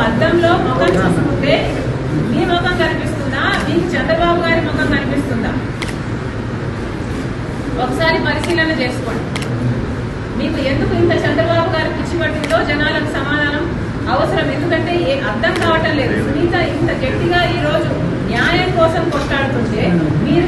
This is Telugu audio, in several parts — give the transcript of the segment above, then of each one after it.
అద్దంలో ముఖం చూసుకుంటే మీ ముఖం కనిపిస్తుందా, మీకు చంద్రబాబు గారి ముఖం కనిపిస్తుందా? ఒకసారి పరిశీలన చేసుకోండి. మీకు ఎందుకు ఇంత చంద్రబాబు గారి పిచ్చి పట్టిందో జనాలకు సమాధానం అవసరం. ఎందుకంటే అర్థం కావటం లేదు. సునీత ఇంత గట్టిగా ఈ రోజు న్యాయం కోసం కొట్లాడుతుంటే మీరు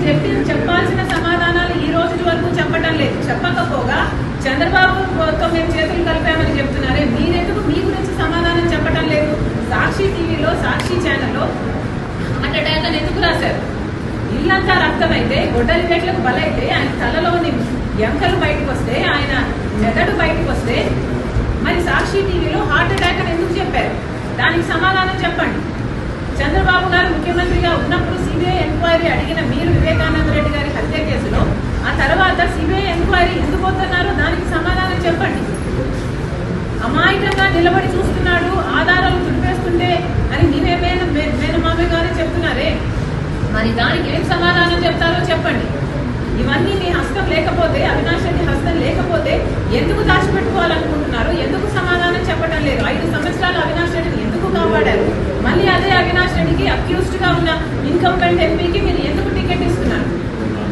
చెప్పాల్సిన సమాధానాలు ఈ రోజు వరకు చెప్పటం లేదు. చెప్పకపోగా చంద్రబాబుతో మేము చేతులు కలిపామని చెప్తున్నారే, మీరెందుకు మీ గురించి సమాధానం చెప్పటం లేదు? సాక్షి టీవీలో, సాక్షి ఛానల్లో హార్ట్ అటాక్ అని ఎందుకు రాశారు? ఇల్లంతా రక్తమైతే, గొడ్డలి పెట్లకు బలైతే, ఆయన తలలోని ఎంకలు బయటకు వస్తే, ఆయన మెదడు బయటకు వస్తే, మరి సాక్షి టీవీలో హార్ట్ అటాక్ అని ఎందుకు చెప్పారు? దానికి సమాధానం చెప్పండి. చంద్రబాబు గారు ముఖ్యమంత్రిగా ఉన్నప్పుడు సిబిఐ ఎంక్వైరీ అడిగిన మీరు వివేకానంద రెడ్డి గారి హత్య కేసులో ఆ తర్వాత సిబిఐ ఎంక్వైరీ ఎందుకు పోతున్నారో దానికి సమాధానం చెప్పండి. అమాయకంగా నిలబడి చూస్తున్నాడు, ఆధారాలు తుడిపేస్తుంటే అని మేనమామ గారు చెప్తున్నారే, మరి దానికి ఏం సమాధానం చెప్తారో చెప్పండి. ఇవన్నీ మీ హస్తం లేకపోతే, అవినాష్ రెడ్డి హస్తం లేకపోతే ఎందుకు దాచిపెట్టుకోవాలనుకుంటున్నారు? ఎందుకు సమాధానం చెప్పడం లేదు? 5 సంవత్సరాలు అవినాష్ రెడ్డిని ఎందుకు కాపాడారు? మళ్ళీ అదే అవినాష్ రెడ్డికి అక్యూజ్డ్ గా ఉన్న ఇన్కంపెంట్ ఎంపీకి మీరు ఎందుకు టికెట్ ఇస్తున్నారు?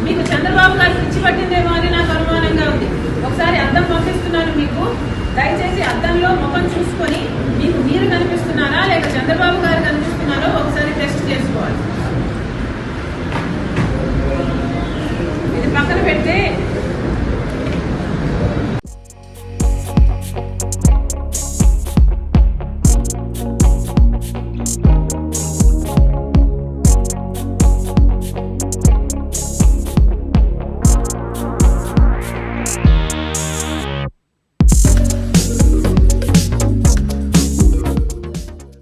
మీకు చంద్రబాబు గారు పిచ్చి పట్టిందేమో అని నాకు అనుమానంగా ఉంది. ఒకసారి అద్దం పంపిస్తున్నాను మీకు, దయచేసి అద్దంలో ముఖం చూసుకొని మీకు మీరు కనిపిస్తున్నారా లేక చంద్రబాబు